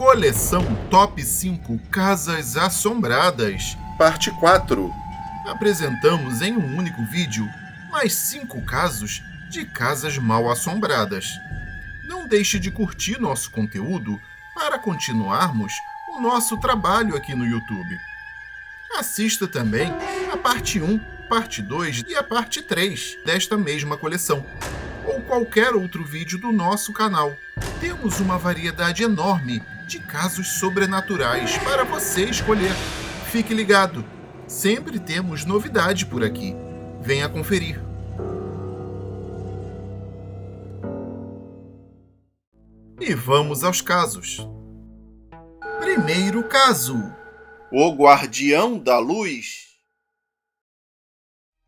Coleção Top 5 Casas Assombradas, Parte 4. Apresentamos em um único vídeo mais 5 casos de casas mal assombradas. Não deixe de curtir nosso conteúdo para continuarmos o nosso trabalho aqui no YouTube. Assista também a parte 1, parte 2 e a parte 3 desta mesma coleção, ou qualquer outro vídeo do nosso canal. Temos uma variedade enorme de casos sobrenaturais para você escolher. Fique ligado, sempre temos novidade por aqui. Venha conferir. E vamos aos casos. Primeiro caso: o Guardião da Luz.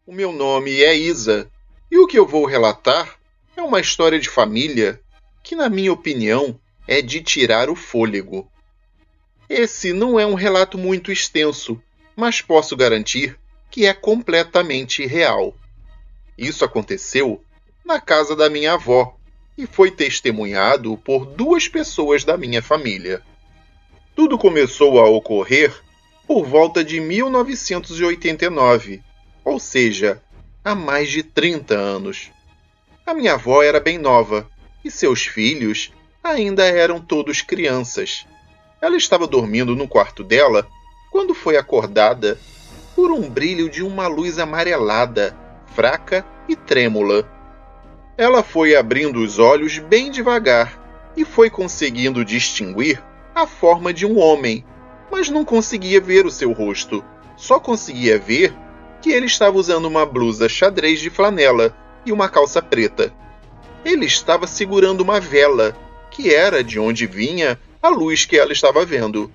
O meu nome é Isa, e o que eu vou relatar é uma história de família que, na minha opinião, é de tirar o fôlego. Esse não é um relato muito extenso, mas posso garantir que é completamente real. Isso aconteceu na casa da minha avó e foi testemunhado por 2 pessoas da minha família. Tudo começou a ocorrer por volta de 1989, ou seja, há mais de 30 anos. A minha avó era bem nova e seus filhos ainda eram todos crianças. Ela estava dormindo no quarto dela quando foi acordada por um brilho de uma luz amarelada, fraca e trêmula. Ela foi abrindo os olhos bem devagar e foi conseguindo distinguir a forma de um homem, mas não conseguia ver o seu rosto. Só conseguia ver que ele estava usando uma blusa xadrez de flanela e uma calça preta. Ele estava segurando uma vela, que era de onde vinha a luz que ela estava vendo.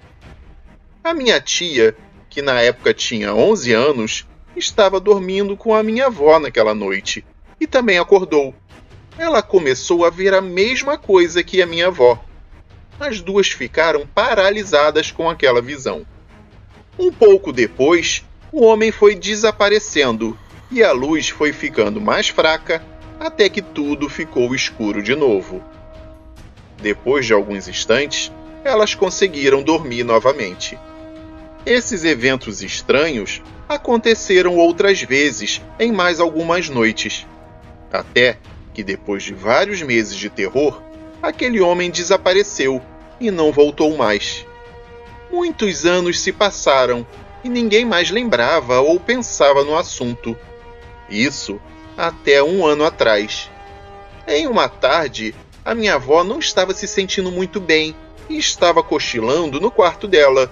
A minha tia, que na época tinha 11 anos, estava dormindo com a minha avó naquela noite e também acordou. Ela começou a ver a mesma coisa que a minha avó. As duas ficaram paralisadas com aquela visão. Um pouco depois, o homem foi desaparecendo e a luz foi ficando mais fraca até que tudo ficou escuro de novo. Depois de alguns instantes, elas conseguiram dormir novamente. Esses eventos estranhos aconteceram outras vezes em mais algumas noites, até que depois de vários meses de terror, aquele homem desapareceu e não voltou mais. Muitos anos se passaram e ninguém mais lembrava ou pensava no assunto. Isso até 1 ano atrás. Em uma tarde, a minha avó não estava se sentindo muito bem e estava cochilando no quarto dela.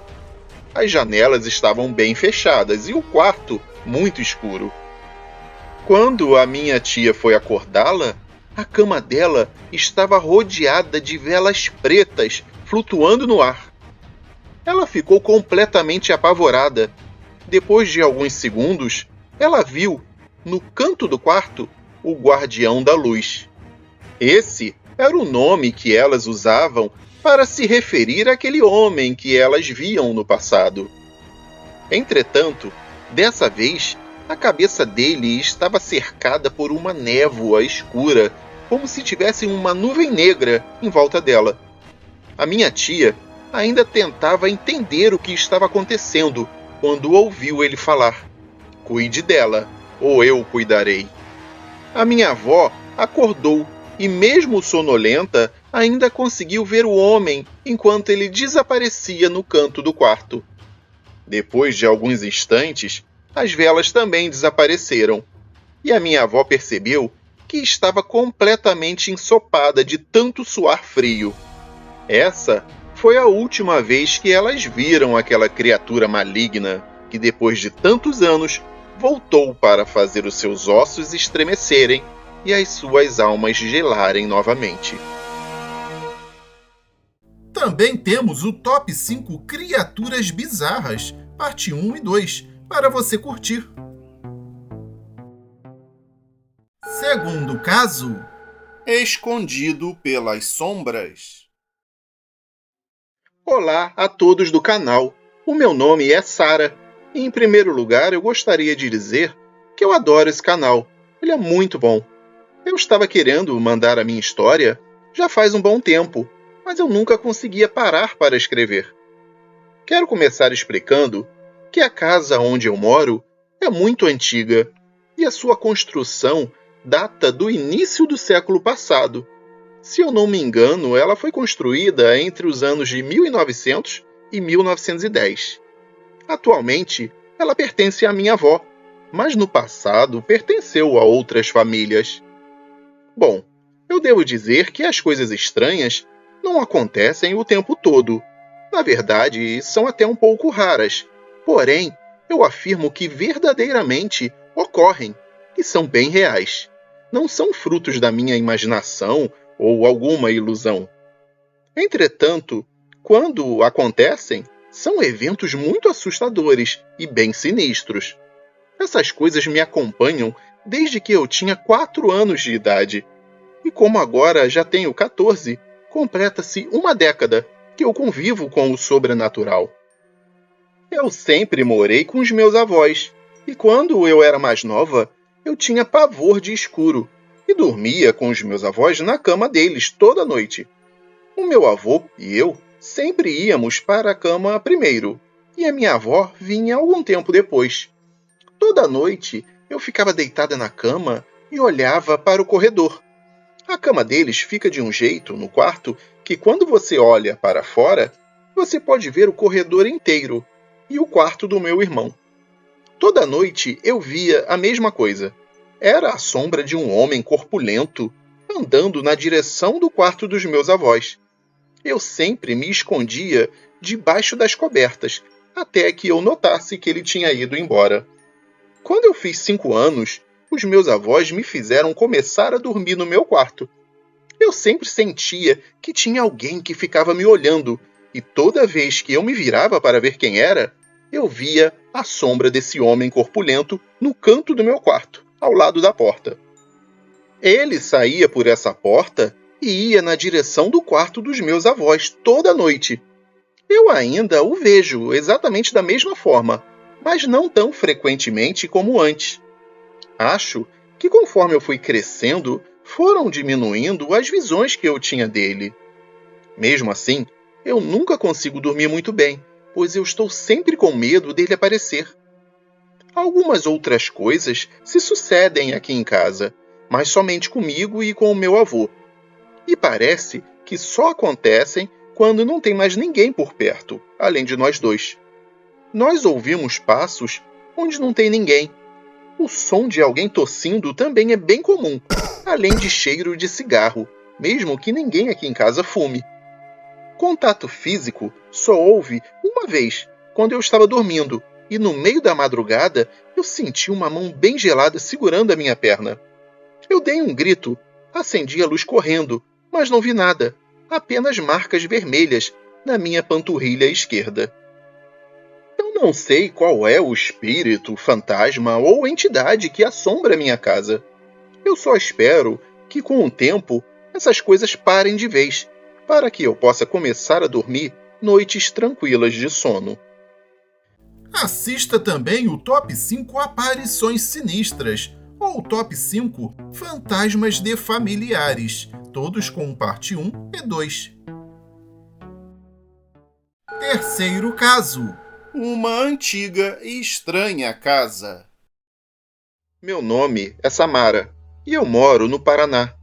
As janelas estavam bem fechadas e o quarto muito escuro. Quando a minha tia foi acordá-la, a cama dela estava rodeada de velas pretas flutuando no ar. Ela ficou completamente apavorada. Depois de alguns segundos, ela viu, no canto do quarto, o Guardião da Luz. Esse era o nome que elas usavam para se referir àquele homem que elas viam no passado. Entretanto, dessa vez, a cabeça dele estava cercada por uma névoa escura, como se tivesse uma nuvem negra em volta dela. A minha tia ainda tentava entender o que estava acontecendo quando ouviu ele falar: "Cuide dela, ou eu cuidarei." A minha avó acordou e, mesmo sonolenta, ainda conseguiu ver o homem enquanto ele desaparecia no canto do quarto. Depois de alguns instantes, as velas também desapareceram, e a minha avó percebeu que estava completamente ensopada de tanto suar frio. Essa foi a última vez que elas viram aquela criatura maligna que, depois de tantos anos, voltou para fazer os seus ossos estremecerem e as suas almas gelarem novamente. Também temos o Top 5 Criaturas Bizarras, parte 1 e 2, para você curtir. Segundo caso: escondido pelas sombras. Olá a todos do canal, o meu nome é Sara e, em primeiro lugar, eu gostaria de dizer que eu adoro esse canal, ele é muito bom. Eu estava querendo mandar a minha história já faz um bom tempo, mas eu nunca conseguia parar para escrever. Quero começar explicando que a casa onde eu moro é muito antiga e a sua construção data do início do século passado. Se eu não me engano, ela foi construída entre os anos de 1900 e 1910. Atualmente, ela pertence à minha avó, mas no passado pertenceu a outras famílias. Bom, eu devo dizer que as coisas estranhas não acontecem o tempo todo. Na verdade, são até um pouco raras. Porém, eu afirmo que verdadeiramente ocorrem e são bem reais. Não são frutos da minha imaginação ou alguma ilusão. Entretanto, quando acontecem, são eventos muito assustadores e bem sinistros. Essas coisas me acompanham desde que eu tinha 4 anos de idade. E como agora já tenho 14, completa-se uma década que eu convivo com o sobrenatural. Eu sempre morei com os meus avós, e quando eu era mais nova, eu tinha pavor de escuro e dormia com os meus avós na cama deles toda noite. O meu avô e eu sempre íamos para a cama primeiro, e a minha avó vinha algum tempo depois. Toda noite eu ficava deitada na cama e olhava para o corredor. A cama deles fica de um jeito no quarto que quando você olha para fora, você pode ver o corredor inteiro e o quarto do meu irmão. Toda noite eu via a mesma coisa. Era a sombra de um homem corpulento andando na direção do quarto dos meus avós. Eu sempre me escondia debaixo das cobertas, até que eu notasse que ele tinha ido embora. Quando eu fiz 5 anos, os meus avós me fizeram começar a dormir no meu quarto. Eu sempre sentia que tinha alguém que ficava me olhando, e toda vez que eu me virava para ver quem era, eu via a sombra desse homem corpulento no canto do meu quarto, ao lado da porta. Ele saía por essa porta e ia na direção do quarto dos meus avós toda noite. Eu ainda o vejo exatamente da mesma forma, mas não tão frequentemente como antes. Acho que conforme eu fui crescendo, foram diminuindo as visões que eu tinha dele. Mesmo assim, eu nunca consigo dormir muito bem, pois eu estou sempre com medo dele aparecer. Algumas outras coisas se sucedem aqui em casa, mas somente comigo e com o meu avô. E parece que só acontecem quando não tem mais ninguém por perto, além de nós dois. Nós ouvimos passos onde não tem ninguém. O som de alguém tossindo também é bem comum, além de cheiro de cigarro, mesmo que ninguém aqui em casa fume. Contato físico só houve uma vez, quando eu estava dormindo, e no meio da madrugada eu senti uma mão bem gelada segurando a minha perna. Eu dei um grito, acendi a luz correndo, mas não vi nada, apenas marcas vermelhas na minha panturrilha esquerda. Eu não sei qual é o espírito, fantasma ou entidade que assombra minha casa. Eu só espero que, com o tempo, essas coisas parem de vez, para que eu possa começar a dormir noites tranquilas de sono. Assista também o Top 5 Aparições Sinistras, ou Top 5 Fantasmas de Familiares, todos com parte 1 e 2. Terceiro caso: uma antiga e estranha casa. Meu nome é Samara e eu moro no Paraná.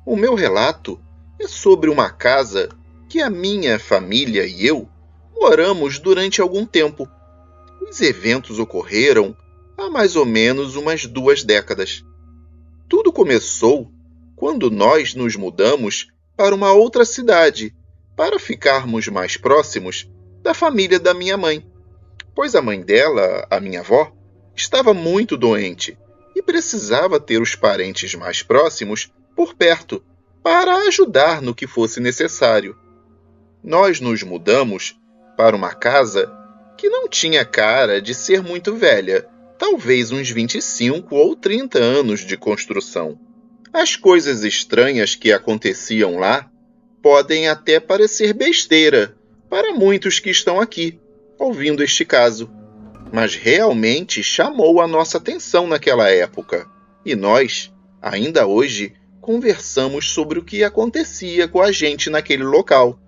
O meu relato é sobre uma casa que a minha família e eu moramos durante algum tempo. Os eventos ocorreram há mais ou menos umas 2 décadas. Tudo começou quando nós nos mudamos para uma outra cidade para ficarmos mais próximos da família da minha mãe, pois a mãe dela, a minha avó, estava muito doente e precisava ter os parentes mais próximos por perto para ajudar no que fosse necessário. Nós nos mudamos para uma casa que não tinha cara de ser muito velha, talvez uns 25 ou 30 anos de construção. As coisas estranhas que aconteciam lá podem até parecer besteira para muitos que estão aqui, ouvindo este caso, mas realmente chamou a nossa atenção naquela época, e nós, ainda hoje, conversamos sobre o que acontecia com a gente naquele local.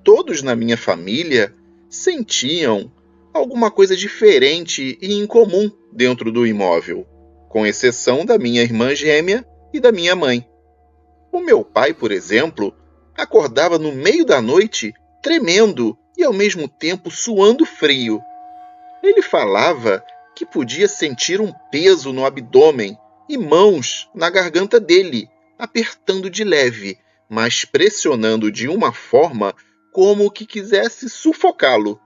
Todos na minha família sentiam alguma coisa diferente e incomum dentro do imóvel, com exceção da minha irmã gêmea e da minha mãe. O meu pai, por exemplo, acordava no meio da noite tremendo e ao mesmo tempo suando frio. Ele falava que podia sentir um peso no abdômen e mãos na garganta dele, apertando de leve, mas pressionando de uma forma como que quisesse sufocá-lo.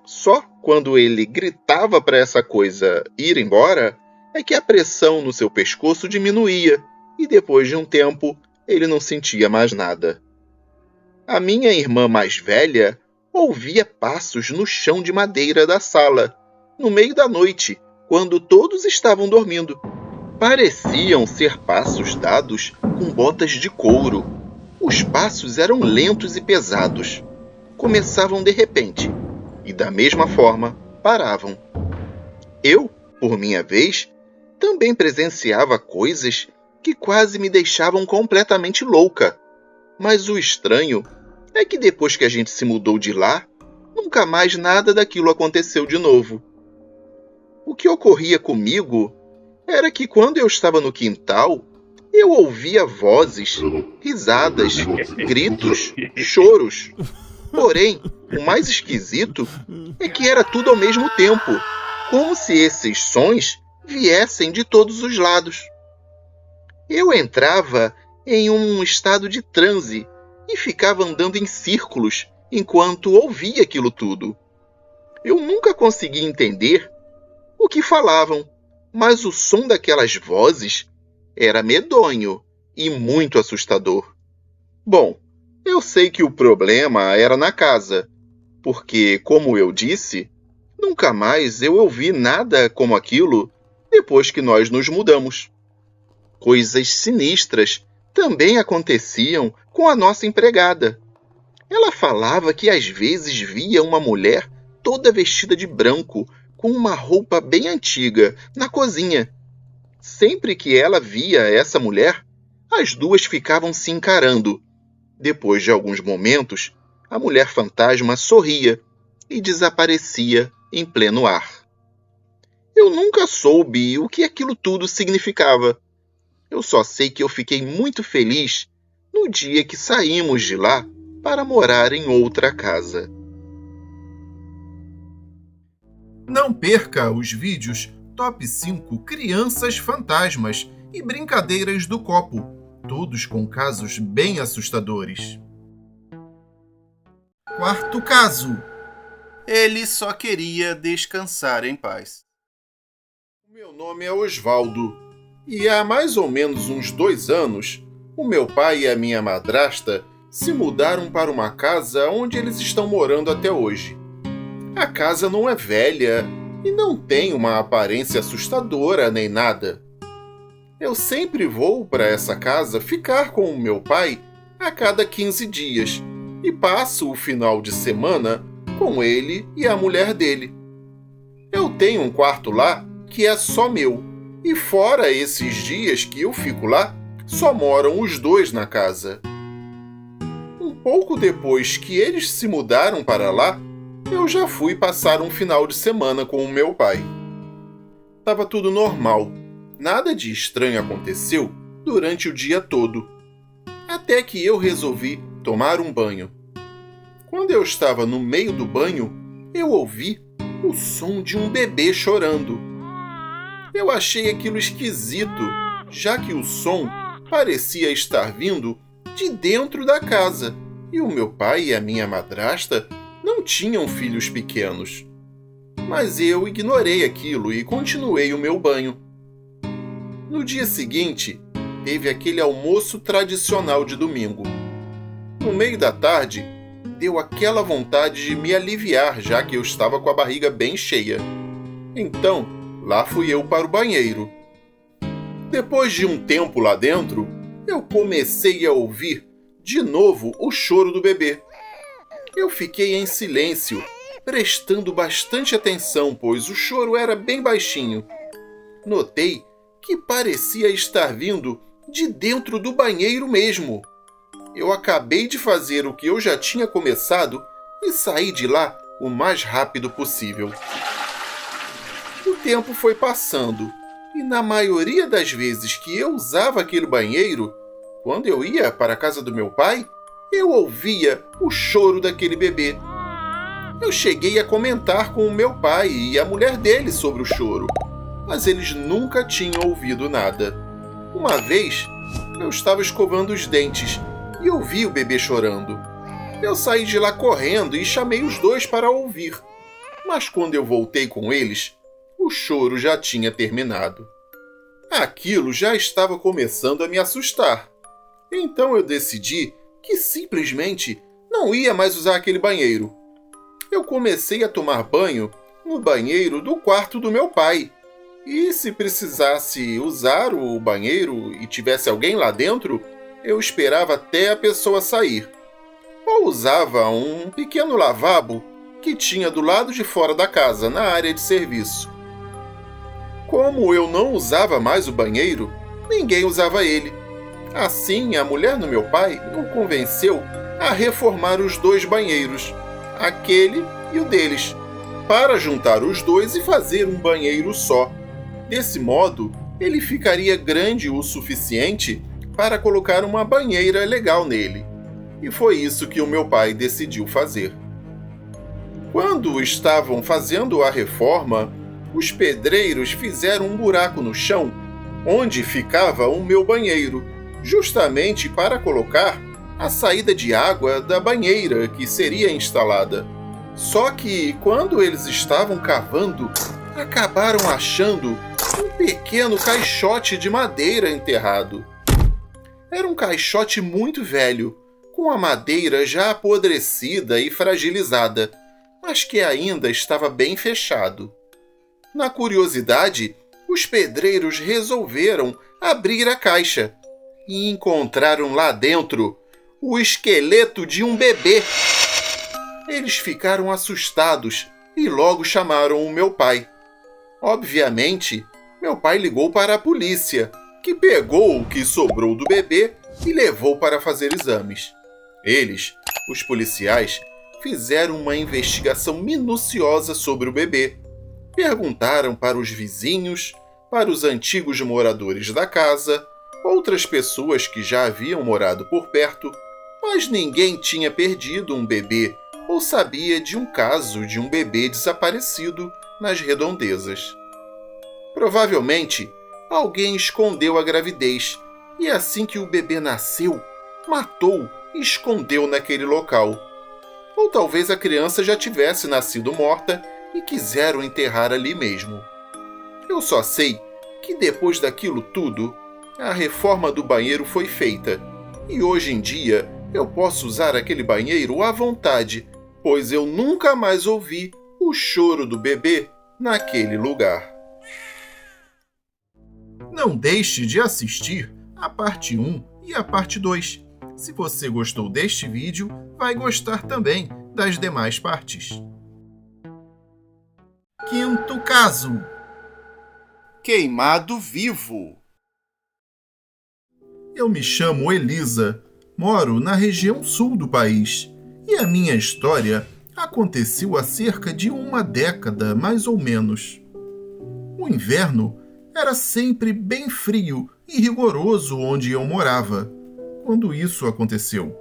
Só quando ele gritava para essa coisa ir embora é que a pressão no seu pescoço diminuía e depois de um tempo ele não sentia mais nada. A minha irmã mais velha ouvia passos no chão de madeira da sala, no meio da noite, quando todos estavam dormindo. Pareciam ser passos dados com botas de couro. Os passos eram lentos e pesados. Começavam de repente e, da mesma forma, paravam. Eu, por minha vez, também presenciava coisas que quase me deixavam completamente louca. Mas o estranho é que depois que a gente se mudou de lá, nunca mais nada daquilo aconteceu de novo. O que ocorria comigo era que quando eu estava no quintal, eu ouvia vozes, risadas, gritos, choros. Porém, o mais esquisito é que era tudo ao mesmo tempo, como se esses sons viessem de todos os lados. Eu entrava em um estado de transe e ficava andando em círculos enquanto ouvia aquilo tudo. Eu nunca consegui entender o que falavam, mas o som daquelas vozes era medonho e muito assustador. Bom, eu sei que o problema era na casa, porque, como eu disse, nunca mais eu ouvi nada como aquilo depois que nós nos mudamos. Coisas sinistras também aconteciam com a nossa empregada. Ela falava que às vezes via uma mulher toda vestida de branco, com uma roupa bem antiga, na cozinha. Sempre que ela via essa mulher, as duas ficavam se encarando. Depois de alguns momentos, a mulher fantasma sorria e desaparecia em pleno ar. Eu nunca soube o que aquilo tudo significava. Eu só sei que eu fiquei muito feliz no dia que saímos de lá para morar em outra casa. Não perca os vídeos Top 5 Crianças Fantasmas e Brincadeiras do Copo, todos com casos bem assustadores. Quarto caso. Ele só queria descansar em paz. Meu nome é Osvaldo e há mais ou menos uns 2 anos, o meu pai e a minha madrasta se mudaram para uma casa onde eles estão morando até hoje. A casa não é velha e não tem uma aparência assustadora nem nada. Eu sempre vou para essa casa ficar com o meu pai a cada 15 dias e passo o final de semana com ele e a mulher dele. Eu tenho um quarto lá que é só meu, e fora esses dias que eu fico lá, só moram os dois na casa. Um pouco depois que eles se mudaram para lá, eu já fui passar um final de semana com o meu pai. Tava tudo normal, nada de estranho aconteceu durante o dia todo, até que eu resolvi tomar um banho. Quando eu estava no meio do banho, eu ouvi o som de um bebê chorando. Eu achei aquilo esquisito, já que o som parecia estar vindo de dentro da casa, e o meu pai e a minha madrasta não tinham filhos pequenos. Mas eu ignorei aquilo e continuei o meu banho. No dia seguinte, teve aquele almoço tradicional de domingo. No meio da tarde, deu aquela vontade de me aliviar, já que eu estava com a barriga bem cheia. Então, lá fui eu para o banheiro. Depois de um tempo lá dentro, eu comecei a ouvir de novo o choro do bebê. Eu fiquei em silêncio, prestando bastante atenção, pois o choro era bem baixinho. Notei que parecia estar vindo de dentro do banheiro mesmo. Eu acabei de fazer o que eu já tinha começado e saí de lá o mais rápido possível. O tempo foi passando e na maioria das vezes que eu usava aquele banheiro, quando eu ia para a casa do meu pai, eu ouvia o choro daquele bebê. Eu cheguei a comentar com o meu pai e a mulher dele sobre o choro, mas eles nunca tinham ouvido nada. Uma vez, eu estava escovando os dentes e ouvi o bebê chorando. Eu saí de lá correndo e chamei os dois para ouvir, mas quando eu voltei com eles, o choro já tinha terminado. Aquilo já estava começando a me assustar. Então eu decidi que simplesmente não ia mais usar aquele banheiro. Eu comecei a tomar banho no banheiro do quarto do meu pai. E se precisasse usar o banheiro e tivesse alguém lá dentro, eu esperava até a pessoa sair. Ou usava um pequeno lavabo que tinha do lado de fora da casa, na área de serviço. Como eu não usava mais o banheiro, ninguém usava ele. Assim, a mulher do meu pai o convenceu a reformar os dois banheiros, aquele e o deles, para juntar os dois e fazer um banheiro só. Desse modo, ele ficaria grande o suficiente para colocar uma banheira legal nele. E foi isso que o meu pai decidiu fazer. Quando estavam fazendo a reforma, os pedreiros fizeram um buraco no chão, onde ficava o meu banheiro, justamente para colocar a saída de água da banheira que seria instalada. Só que, quando eles estavam cavando, acabaram achando um pequeno caixote de madeira enterrado. Era um caixote muito velho, com a madeira já apodrecida e fragilizada, mas que ainda estava bem fechado. Na curiosidade, os pedreiros resolveram abrir a caixa e encontraram lá dentro o esqueleto de um bebê. Eles ficaram assustados e logo chamaram o meu pai. Obviamente, meu pai ligou para a polícia, que pegou o que sobrou do bebê e levou para fazer exames. Eles, os policiais, fizeram uma investigação minuciosa sobre o bebê. Perguntaram para os vizinhos, para os antigos moradores da casa, outras pessoas que já haviam morado por perto, mas ninguém tinha perdido um bebê ou sabia de um caso de um bebê desaparecido nas redondezas. Provavelmente, alguém escondeu a gravidez e assim que o bebê nasceu, matou e escondeu naquele local. Ou talvez a criança já tivesse nascido morta e quiseram enterrar ali mesmo. Eu só sei que depois daquilo tudo, a reforma do banheiro foi feita e hoje em dia eu posso usar aquele banheiro à vontade, pois eu nunca mais ouvi o choro do bebê naquele lugar. Não deixe de assistir a parte 1 e a parte 2. Se você gostou deste vídeo, vai gostar também das demais partes. Quinto caso: Queimado vivo. Eu me chamo Elisa, moro na região sul do país e a minha história aconteceu há cerca de uma década, mais ou menos. O inverno era sempre bem frio e rigoroso onde eu morava, quando isso aconteceu.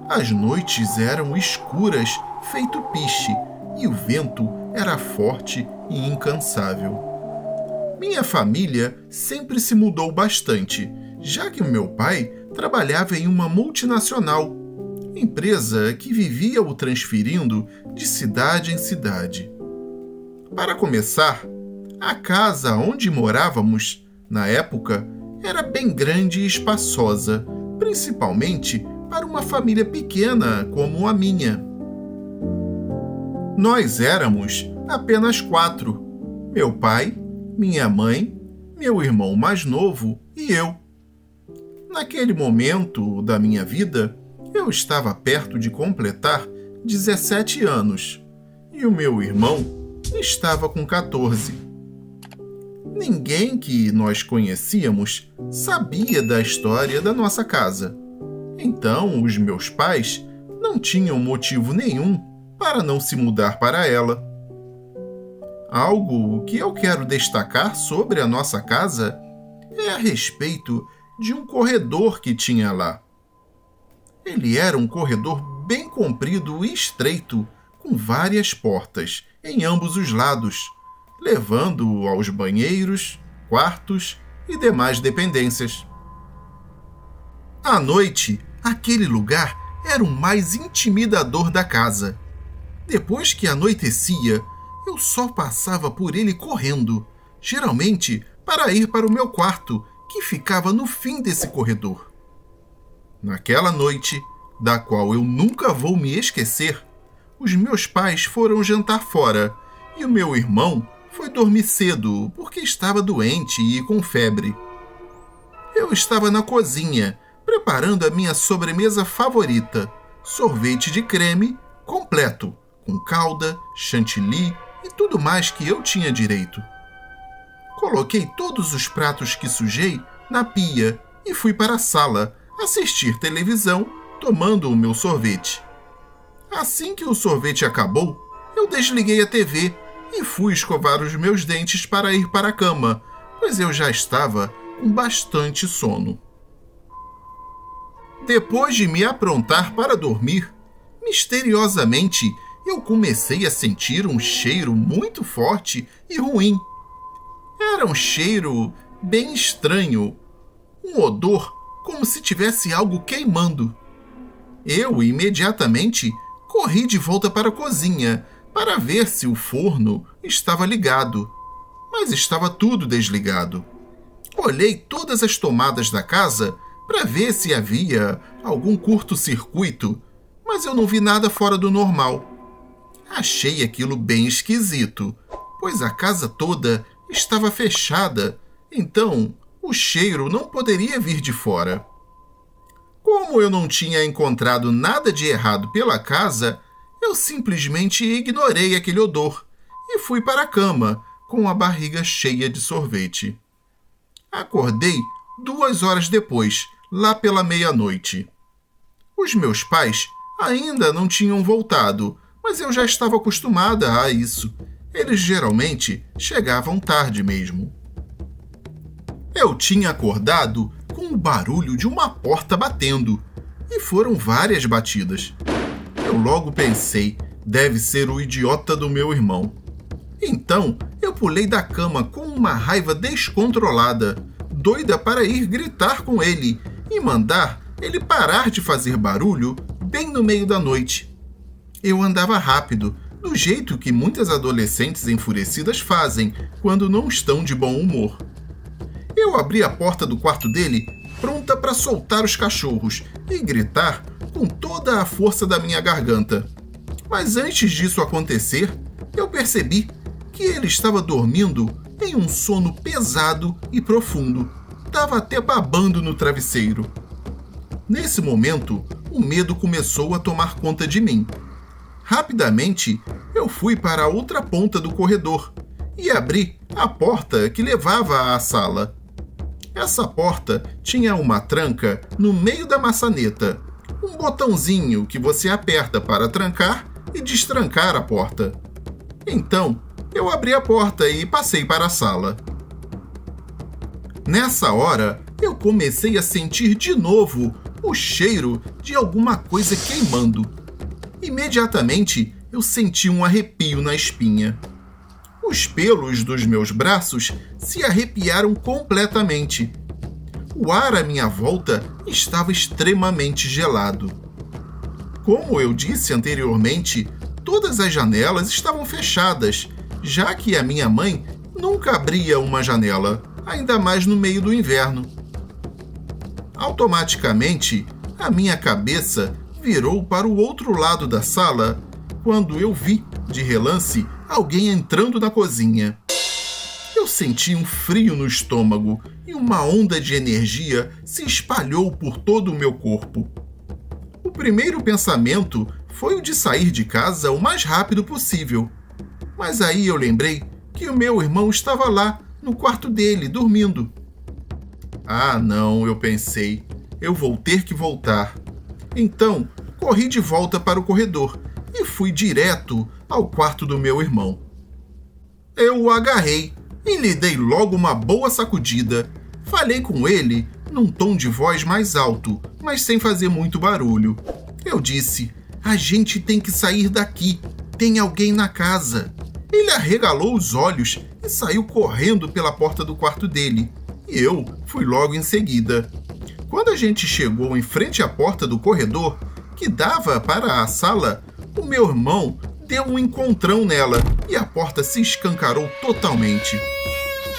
As noites eram escuras, feito piche, e o vento era forte e incansável. Minha família sempre se mudou bastante, já que o meu pai trabalhava em uma multinacional, empresa que vivia o transferindo de cidade em cidade. Para começar, a casa onde morávamos, na época, era bem grande e espaçosa, principalmente para uma família pequena como a minha. Nós éramos apenas 4: meu pai, minha mãe, meu irmão mais novo e eu. Naquele momento da minha vida, eu estava perto de completar 17 anos e o meu irmão estava com 14. Ninguém que nós conhecíamos sabia da história da nossa casa. Então, os meus pais não tinham motivo nenhum para não se mudar para ela. Algo que eu quero destacar sobre a nossa casa é a respeito de um corredor que tinha lá. Ele era um corredor bem comprido e estreito, com várias portas em ambos os lados, levando aos banheiros, quartos e demais dependências. À noite, aquele lugar era o mais intimidador da casa. Depois que anoitecia, eu só passava por ele correndo, geralmente para ir para o meu quarto, que ficava no fim desse corredor. Naquela noite, da qual eu nunca vou me esquecer, os meus pais foram jantar fora e o meu irmão foi dormir cedo porque estava doente e com febre. Eu estava na cozinha, preparando a minha sobremesa favorita, sorvete de creme completo, com calda, chantilly e tudo mais que eu tinha direito. Coloquei todos os pratos que sujei na pia e fui para a sala assistir televisão tomando o meu sorvete. Assim que o sorvete acabou, eu desliguei a TV e fui escovar os meus dentes para ir para a cama, pois eu já estava com bastante sono. Depois de me aprontar para dormir, misteriosamente eu comecei a sentir um cheiro muito forte e ruim. Era um cheiro bem estranho, um odor como se tivesse algo queimando. Eu imediatamente corri de volta para a cozinha para ver se o forno estava ligado, mas estava tudo desligado. Olhei todas as tomadas da casa para ver se havia algum curto-circuito, mas eu não vi nada fora do normal. Achei aquilo bem esquisito, pois a casa toda estava fechada, então o cheiro não poderia vir de fora. Como eu não tinha encontrado nada de errado pela casa, eu simplesmente ignorei aquele odor e fui para a cama com a barriga cheia de sorvete. Acordei 2 horas depois, lá pela meia-noite. Os meus pais ainda não tinham voltado, mas eu já estava acostumada a isso. Eles geralmente chegavam tarde mesmo. Eu tinha acordado com o barulho de uma porta batendo, e foram várias batidas. Eu logo pensei, deve ser o idiota do meu irmão. Então, eu pulei da cama com uma raiva descontrolada, doida para ir gritar com ele e mandar ele parar de fazer barulho bem no meio da noite. Eu andava rápido, do jeito que muitas adolescentes enfurecidas fazem quando não estão de bom humor. Eu abri a porta do quarto dele, pronta para soltar os cachorros e gritar com toda a força da minha garganta. Mas antes disso acontecer, eu percebi que ele estava dormindo em um sono pesado e profundo. Estava até babando no travesseiro. Nesse momento, o medo começou a tomar conta de mim. Rapidamente, eu fui para a outra ponta do corredor e abri a porta que levava à sala. Essa porta tinha uma tranca no meio da maçaneta, um botãozinho que você aperta para trancar e destrancar a porta. Então, eu abri a porta e passei para a sala. Nessa hora, eu comecei a sentir de novo o cheiro de alguma coisa queimando. Imediatamente, eu senti um arrepio na espinha. Os pelos dos meus braços se arrepiaram completamente. O ar à minha volta estava extremamente gelado. Como eu disse anteriormente, todas as janelas estavam fechadas, já que a minha mãe nunca abria uma janela, ainda mais no meio do inverno. Automaticamente, a minha cabeça virou para o outro lado da sala quando eu vi, de relance, alguém entrando na cozinha. Eu senti um frio no estômago e uma onda de energia se espalhou por todo o meu corpo. O primeiro pensamento foi o de sair de casa o mais rápido possível. Mas aí eu lembrei que o meu irmão estava lá, no quarto dele, dormindo. Ah, não, eu pensei. Eu vou ter que voltar. Então, corri de volta para o corredor e fui direto ao quarto do meu irmão. Eu o agarrei e lhe dei logo uma boa sacudida. Falei com ele num tom de voz mais alto, mas sem fazer muito barulho. Eu disse: a gente tem que sair daqui. Tem alguém na casa. Ele arregalou os olhos e saiu correndo pela porta do quarto dele. E eu fui logo em seguida. Quando a gente chegou em frente à porta do corredor, que dava para a sala, o meu irmão deu um encontrão nela e a porta se escancarou totalmente.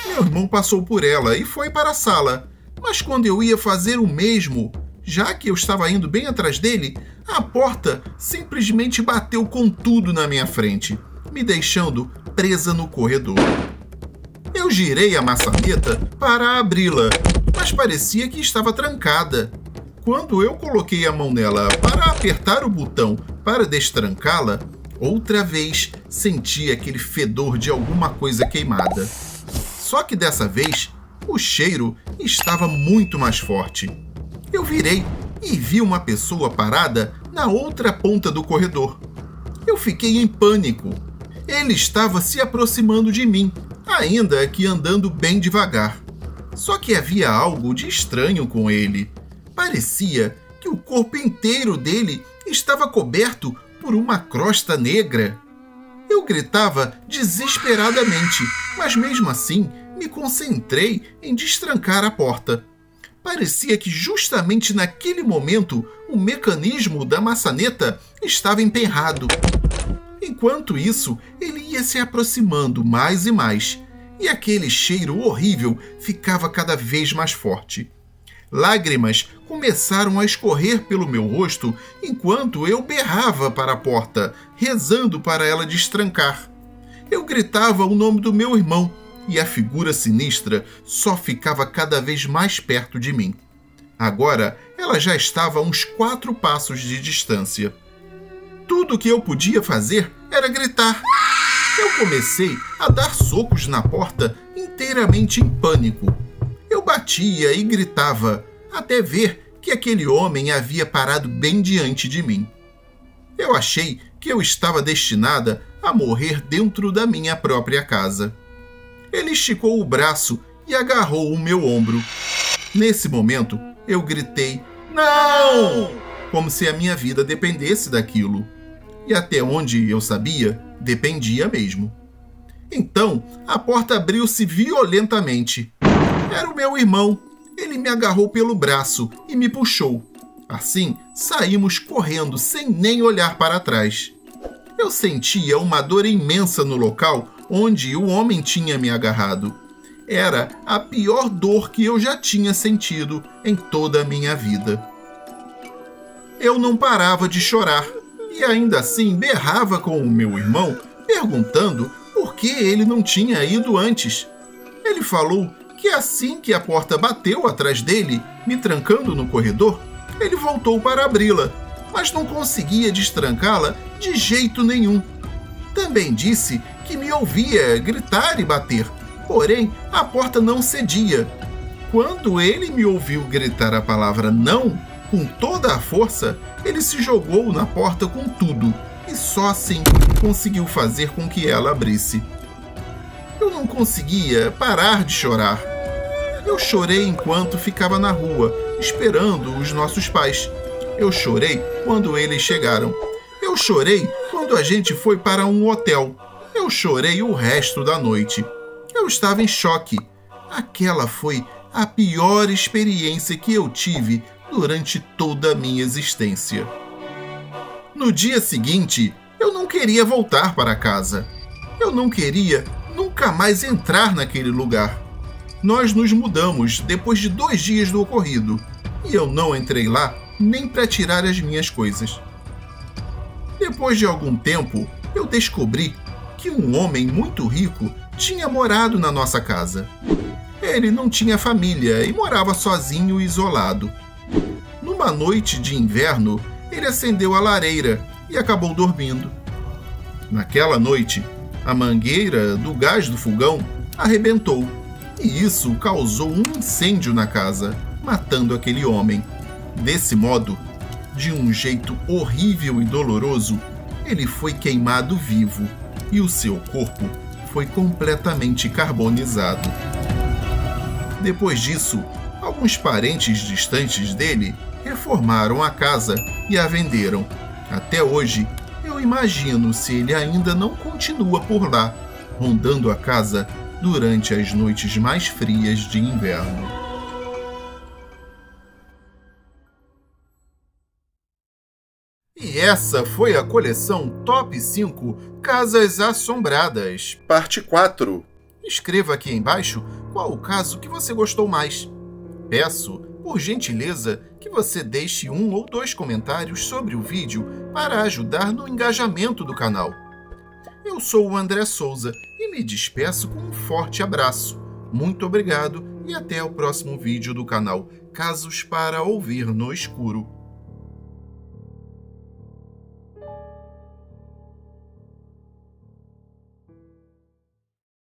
Meu irmão passou por ela e foi para a sala, mas quando eu ia fazer o mesmo, já que eu estava indo bem atrás dele, a porta simplesmente bateu com tudo na minha frente, me deixando presa no corredor. Eu girei a maçaneta para abri-la, mas parecia que estava trancada. Quando eu coloquei a mão nela para apertar o botão para destrancá-la, outra vez senti aquele fedor de alguma coisa queimada. Só que dessa vez, o cheiro estava muito mais forte. Eu virei e vi uma pessoa parada na outra ponta do corredor. Eu fiquei em pânico. Ele estava se aproximando de mim, ainda que andando bem devagar. Só que havia algo de estranho com ele. Parecia que o corpo inteiro dele estava coberto por uma crosta negra. Eu gritava desesperadamente, mas mesmo assim me concentrei em destrancar a porta. Parecia que justamente naquele momento o mecanismo da maçaneta estava emperrado. Enquanto isso, ele ia se aproximando mais e mais, e aquele cheiro horrível ficava cada vez mais forte. Lágrimas começaram a escorrer pelo meu rosto enquanto eu berrava para a porta, rezando para ela destrancar. Eu gritava o nome do meu irmão e a figura sinistra só ficava cada vez mais perto de mim. Agora, ela já estava a uns 4 passos de distância. Tudo o que eu podia fazer era gritar. Eu comecei a dar socos na porta inteiramente em pânico. Eu batia e gritava, até ver que aquele homem havia parado bem diante de mim. Eu achei que eu estava destinada a morrer dentro da minha própria casa. Ele esticou o braço e agarrou o meu ombro. Nesse momento, eu gritei, "Não!", como se a minha vida dependesse daquilo. E até onde eu sabia, dependia mesmo. Então, a porta abriu-se violentamente. Era o meu irmão. Ele me agarrou pelo braço e me puxou. Assim, saímos correndo sem nem olhar para trás. Eu sentia uma dor imensa no local onde o homem tinha me agarrado. Era a pior dor que eu já tinha sentido em toda a minha vida. Eu não parava de chorar e ainda assim berrava com o meu irmão, perguntando por que ele não tinha ido antes. Ele falou que assim que a porta bateu atrás dele, me trancando no corredor, ele voltou para abri-la, mas não conseguia destrancá-la de jeito nenhum. Também disse que me ouvia gritar e bater, porém a porta não cedia. Quando ele me ouviu gritar a palavra não, com toda a força, ele se jogou na porta com tudo e só assim conseguiu fazer com que ela abrisse. Eu não conseguia parar de chorar. Eu chorei enquanto ficava na rua, esperando os nossos pais. Eu chorei quando eles chegaram. Eu chorei quando a gente foi para um hotel. Eu chorei o resto da noite. Eu estava em choque. Aquela foi a pior experiência que eu tive durante toda a minha existência. No dia seguinte, eu não queria voltar para casa. Eu não queria nunca mais entrar naquele lugar. Nós nos mudamos depois de 2 dias do ocorrido, e eu não entrei lá nem para tirar as minhas coisas. Depois de algum tempo, eu descobri que um homem muito rico tinha morado na nossa casa. Ele não tinha família e morava sozinho e isolado. Numa noite de inverno, ele acendeu a lareira e acabou dormindo. Naquela noite, a mangueira do gás do fogão arrebentou e isso causou um incêndio na casa, matando aquele homem. Desse modo, de um jeito horrível e doloroso, ele foi queimado vivo e o seu corpo foi completamente carbonizado. Depois disso, alguns parentes distantes dele reformaram a casa e a venderam. Até hoje, eu imagino se ele ainda não continua por lá, rondando a casa durante as noites mais frias de inverno. E essa foi a coleção Top 5 Casas Assombradas, parte 4. Escreva aqui embaixo qual o caso que você gostou mais. Peço, por gentileza, que você deixe 1 ou 2 comentários sobre o vídeo para ajudar no engajamento do canal. Eu sou o André Souza e me despeço com um forte abraço. Muito obrigado e até o próximo vídeo do canal Casos para Ouvir no Escuro.